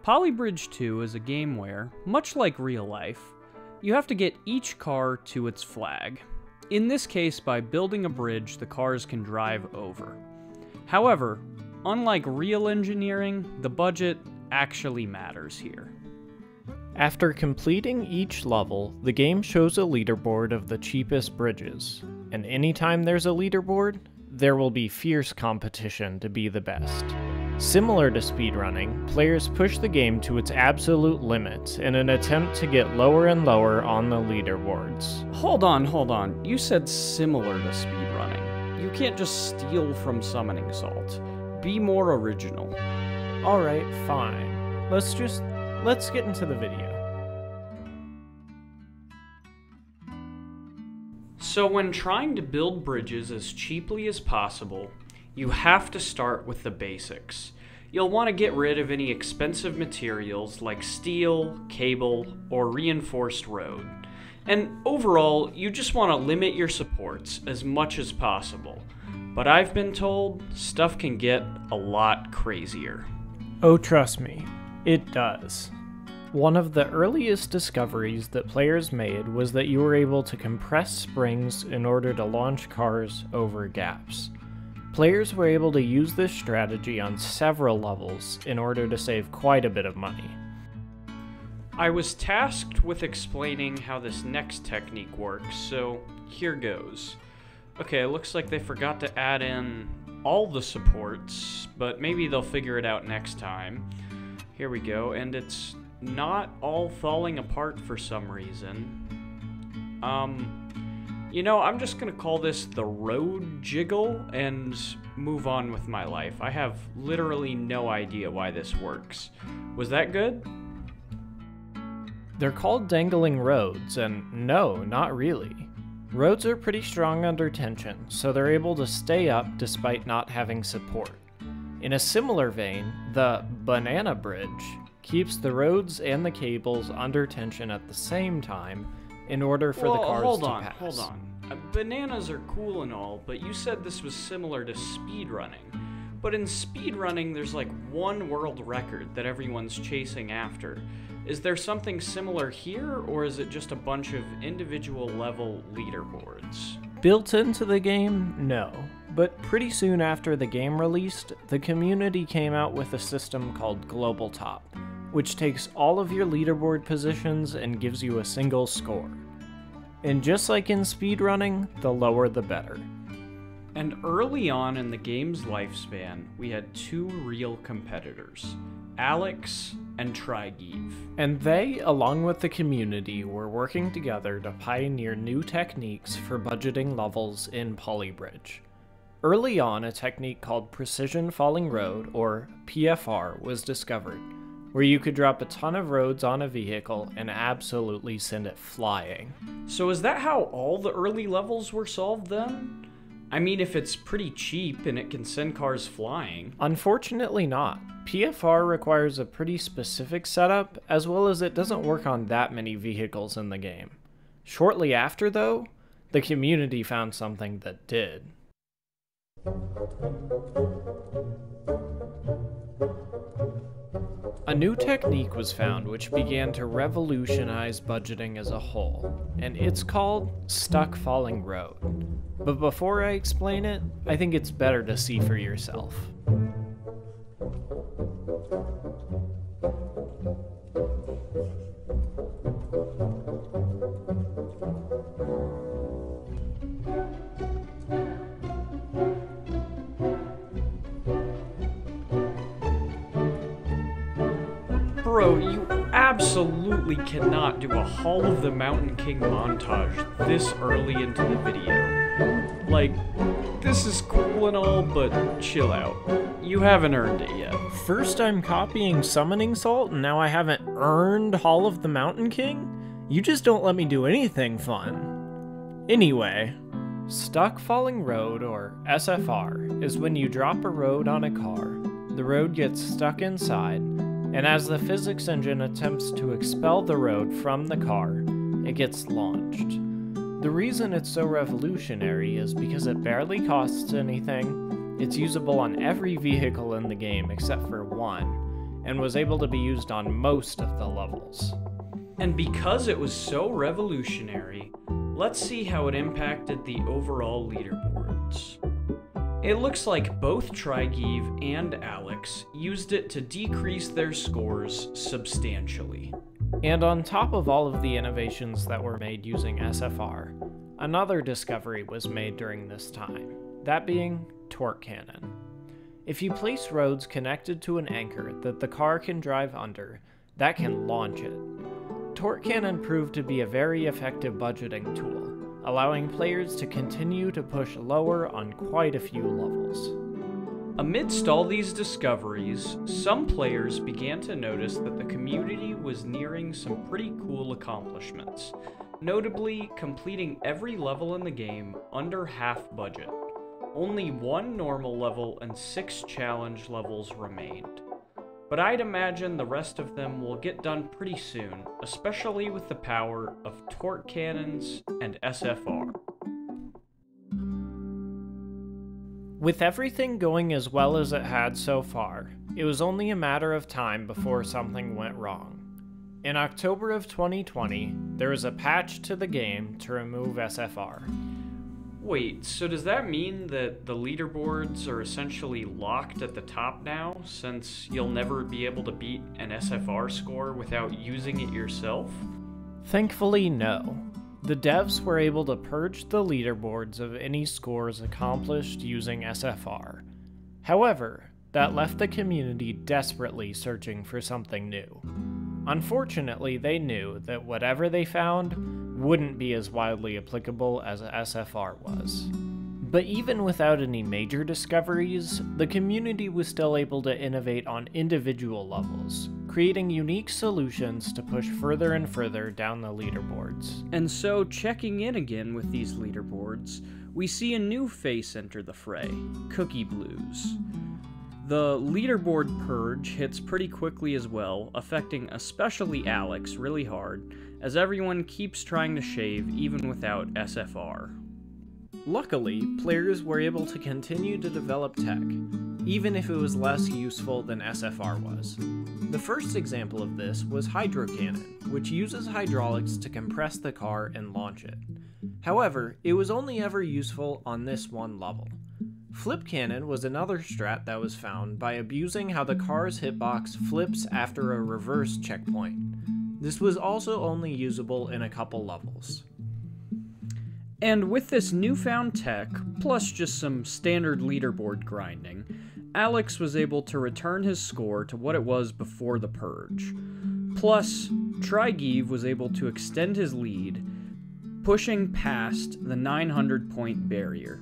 Polybridge 2 is a game where, much like real life, you have to get each car to its flag. In this case, by building a bridge the cars can drive over. However, unlike real engineering, the budget actually matters here. After completing each level, the game shows a leaderboard of the cheapest bridges, and anytime there's a leaderboard, there will be fierce competition to be the best. Similar to speedrunning, players push the game to its absolute limits in an attempt to get lower and lower on the leaderboards. Hold on. You said similar to speedrunning. You can't just steal from Summoning Salt. Be more original. Alright, fine. Let's get into the video. So when trying to build bridges as cheaply as possible, you have to start with the basics. You'll want to get rid of any expensive materials like steel, cable, or reinforced road. And overall, you just want to limit your supports as much as possible. But I've been told stuff can get a lot crazier. Oh, trust me, it does. One of the earliest discoveries that players made was that you were able to compress springs in order to launch cars over gaps. Players were able to use this strategy on several levels in order to save quite a bit of money. I was tasked with explaining how this next technique works, so here goes. Okay, it looks like they forgot to add in all the supports, but maybe they'll figure it out next time. Here we go, and it's not all falling apart for some reason. I'm just gonna call this the road jiggle and move on with my life. I have literally no idea why this works. Was that good? They're called dangling roads, and no, not really. Roads are pretty strong under tension, so they're able to stay up despite not having support. In a similar vein, the banana bridge keeps the roads and the cables under tension at the same time in order for the cars to pass. Hold on. Bananas are cool and all, but you said this was similar to speedrunning. But in speedrunning, there's like one world record that everyone's chasing after. Is there something similar here, or is it just a bunch of individual level leaderboards? Built into the game, no. But pretty soon after the game released, the community came out with a system called Global Top, which takes all of your leaderboard positions and gives you a single score. And just like in speedrunning, the lower the better. And early on in the game's lifespan, we had two real competitors, Alex and Trigeeve. And they, along with the community, were working together to pioneer new techniques for budgeting levels in Polybridge. Early on, a technique called Precision Falling Road, or PFR, was discovered, where you could drop a ton of roads on a vehicle and absolutely send it flying. So is that how all the early levels were solved then? I mean, if it's pretty cheap and it can send cars flying. Unfortunately not. PFR requires a pretty specific setup, as well as it doesn't work on that many vehicles in the game. Shortly after, though, the community found something that did. A new technique was found which began to revolutionize budgeting as a whole, and it's called Stuck Falling Road. But before I explain it, I think it's better to see for yourself. Bro, you absolutely cannot do a Hall of the Mountain King montage this early into the video. Like, this is cool and all, but chill out. You haven't earned it yet. First I'm copying Summoning Salt, and now I haven't earned Hall of the Mountain King? You just don't let me do anything fun. Anyway, Stuck Falling Road, or SFR, is when you drop a road on a car, the road gets stuck inside, and as the physics engine attempts to expel the road from the car, it gets launched. The reason it's so revolutionary is because it barely costs anything, it's usable on every vehicle in the game except for one, and was able to be used on most of the levels. And because it was so revolutionary, let's see how it impacted the overall leaderboards. It looks like both Trigeeve and Alex used it to decrease their scores substantially. And on top of all of the innovations that were made using SFR, another discovery was made during this time, that being torque cannon. If you place roads connected to an anchor that the car can drive under, that can launch it. Torque cannon proved to be a very effective budgeting tool, allowing players to continue to push lower on quite a few levels. Amidst all these discoveries, some players began to notice that the community was nearing some pretty cool accomplishments, notably completing every level in the game under half budget. Only 1 normal level and 6 challenge levels remained. But I'd imagine the rest of them will get done pretty soon, especially with the power of torque cannons and SFR. With everything going as well as it had so far, it was only a matter of time before something went wrong. In October of 2020, there was a patch to the game to remove SFR. Wait, so does that mean that the leaderboards are essentially locked at the top now, since you'll never be able to beat an SFR score without using it yourself? Thankfully, no. The devs were able to purge the leaderboards of any scores accomplished using SFR. However, that left the community desperately searching for something new. Unfortunately, they knew that whatever they found wouldn't be as widely applicable as SFR was. But even without any major discoveries, the community was still able to innovate on individual levels, creating unique solutions to push further and further down the leaderboards. And so, checking in again with these leaderboards, we see a new face enter the fray, Cookie Blues. The leaderboard purge hits pretty quickly as well, affecting especially Alex really hard, as everyone keeps trying to shave even without SFR. Luckily, players were able to continue to develop tech, even if it was less useful than SFR was. The first example of this was Hydro Cannon, which uses hydraulics to compress the car and launch it. However, it was only ever useful on this one level. Flip Cannon was another strat that was found by abusing how the car's hitbox flips after a reverse checkpoint. This was also only usable in a couple levels. And with this newfound tech, plus just some standard leaderboard grinding, Alex was able to return his score to what it was before the purge. Plus, Trigeeve was able to extend his lead, pushing past the 900-point barrier.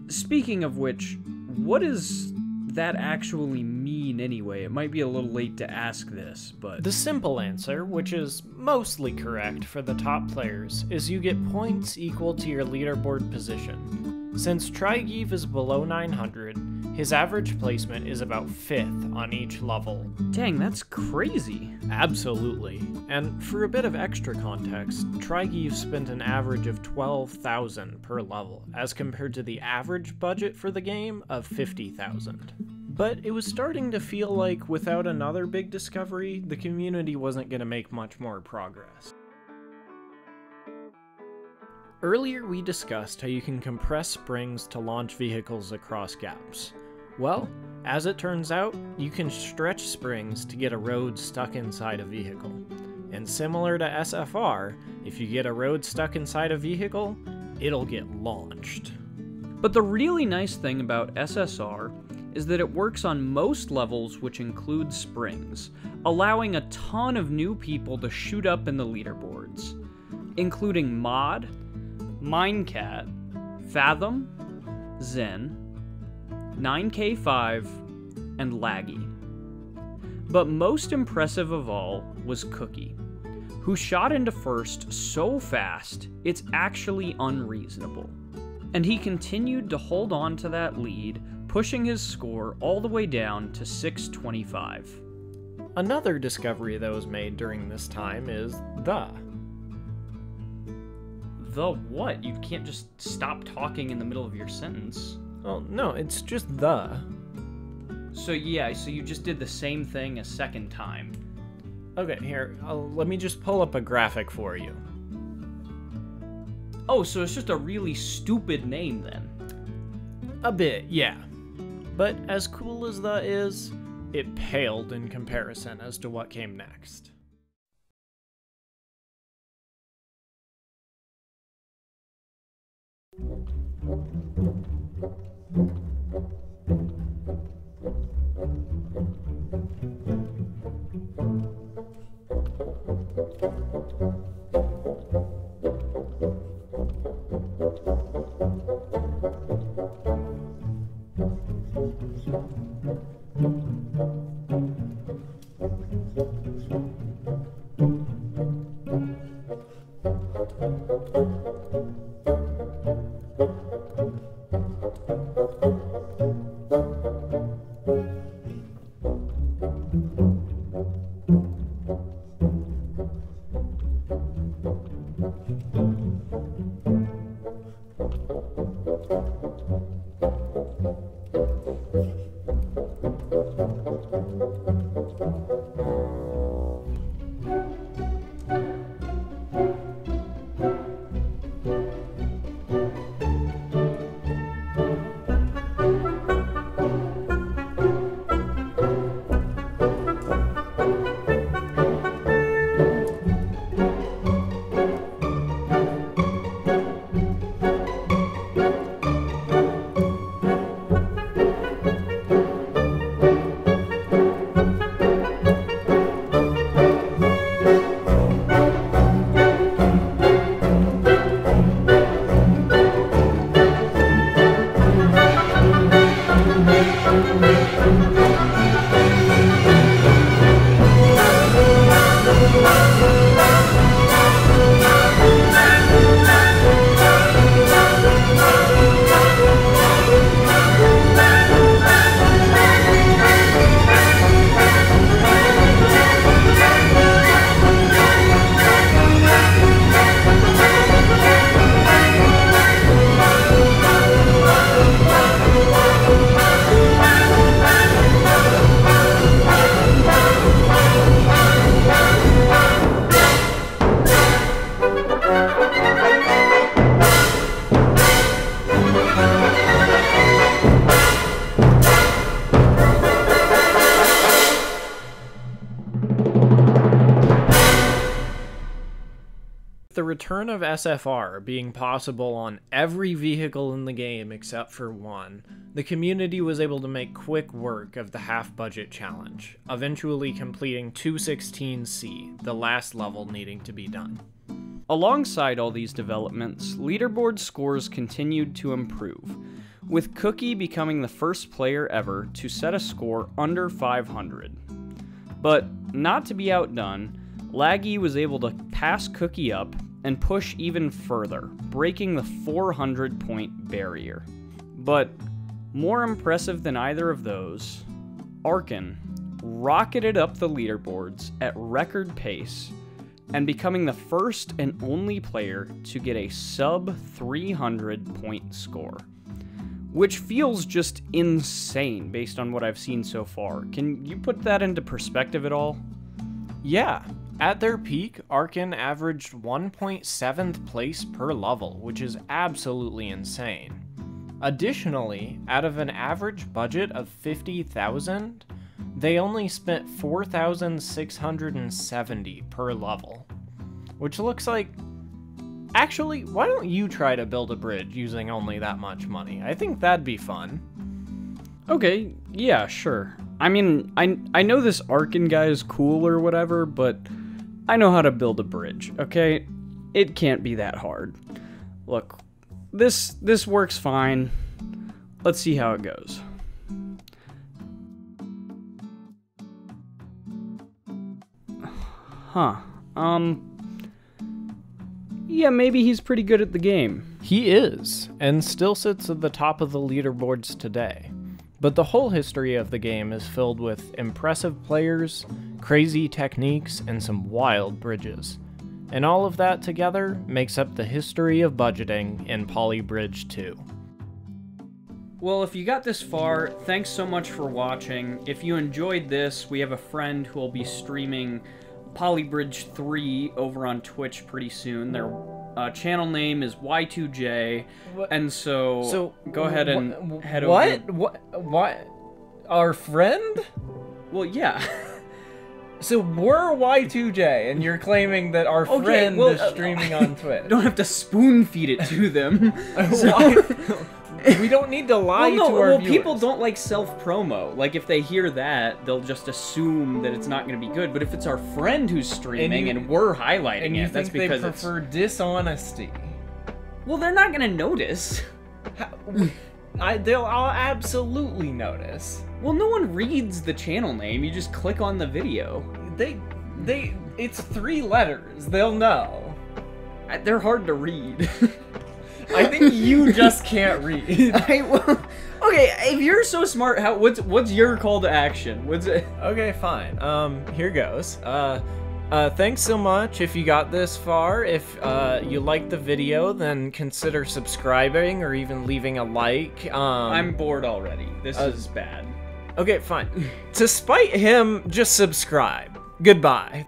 Speaking of which, what does that actually mean anyway? It might be a little late to ask this, but... The simple answer, which is mostly correct for the top players, is you get points equal to your leaderboard position. Since Trigeeve is below 900, his average placement is about 5th on each level. Dang, that's crazy. Absolutely. And for a bit of extra context, Trigeeve spent an average of 12,000 per level, as compared to the average budget for the game of 50,000. But it was starting to feel like without another big discovery, the community wasn't going to make much more progress. Earlier we discussed how you can compress springs to launch vehicles across gaps. Well, as it turns out, you can stretch springs to get a road stuck inside a vehicle. And similar to SFR, if you get a road stuck inside a vehicle, it'll get launched. But the really nice thing about SSR is that it works on most levels, which include springs, allowing a ton of new people to shoot up in the leaderboards, including Mod, Minecat, Fathom, Zen, 9K5, and Laggy. But most impressive of all was Cookie, who shot into first so fast it's actually unreasonable. And he continued to hold on to that lead, pushing his score all the way down to 625. Another discovery that was made during this time is The what? You can't just stop talking in the middle of your sentence. Oh, no, it's just The. So yeah, so you just did the same thing a second time. Okay, here, let me just pull up a graphic for you. Oh, so it's just a really stupid name then. A bit, yeah. But as cool as that is, it paled in comparison as to what came next. The return of SFR being possible on every vehicle in the game except for one, the community was able to make quick work of the half-budget challenge, eventually completing 216C, the last level needing to be done. Alongside all these developments, leaderboard scores continued to improve, with Cookie becoming the first player ever to set a score under 500. But not to be outdone, Laggy was able to pass Cookie up and push even further, breaking the 400-point barrier. But more impressive than either of those, Arkin rocketed up the leaderboards at record pace and becoming the first and only player to get a sub 300-point score, which feels just insane based on what I've seen so far. Can you put that into perspective at all? Yeah. At their peak, Arkin averaged 1.7th place per level, which is absolutely insane. Additionally, out of an average budget of $50,000, they only spent $4,670 per level, which looks like... Actually, why don't you try to build a bridge using only that much money? I think that'd be fun. Okay, yeah, sure. I mean, I know this Arkin guy is cool or whatever, but I know how to build a bridge, okay? It can't be that hard. Look, this works fine. Let's see how it goes. Huh. Yeah, maybe he's pretty good at the game. He is, and still sits at the top of the leaderboards today. But the whole history of the game is filled with impressive players, crazy techniques, and some wild bridges. And all of that together makes up the history of budgeting in Poly Bridge 2. Well, if you got this far, thanks so much for watching. If you enjoyed this, we have a friend who will be streaming Polybridge 3 over on Twitch pretty soon. Their channel name is Y2J, and so go ahead and head over. What? Our friend? Well, yeah. So we're Y2J, and you're claiming that our friend is streaming on Twitch. You don't have to spoon feed it to them. We don't need to lie to our viewers. People don't like self-promo. Like, if they hear that, they'll just assume that it's not going to be good. But if it's our friend who's streaming and we're highlighting it, that's because they prefer dishonesty. Well, they're not going to notice. They'll absolutely notice. Well, no one reads the channel name. You just click on the video. It's 3 letters. They'll know. They're hard to read. I think you just can't read. Okay, if you're so smart, what's your call to action? What's it? Okay, fine. Here goes. Thanks so much if you got this far. If you liked the video, then consider subscribing or even leaving a like. I'm bored already. This is bad. Okay, fine. To spite him, just subscribe. Goodbye.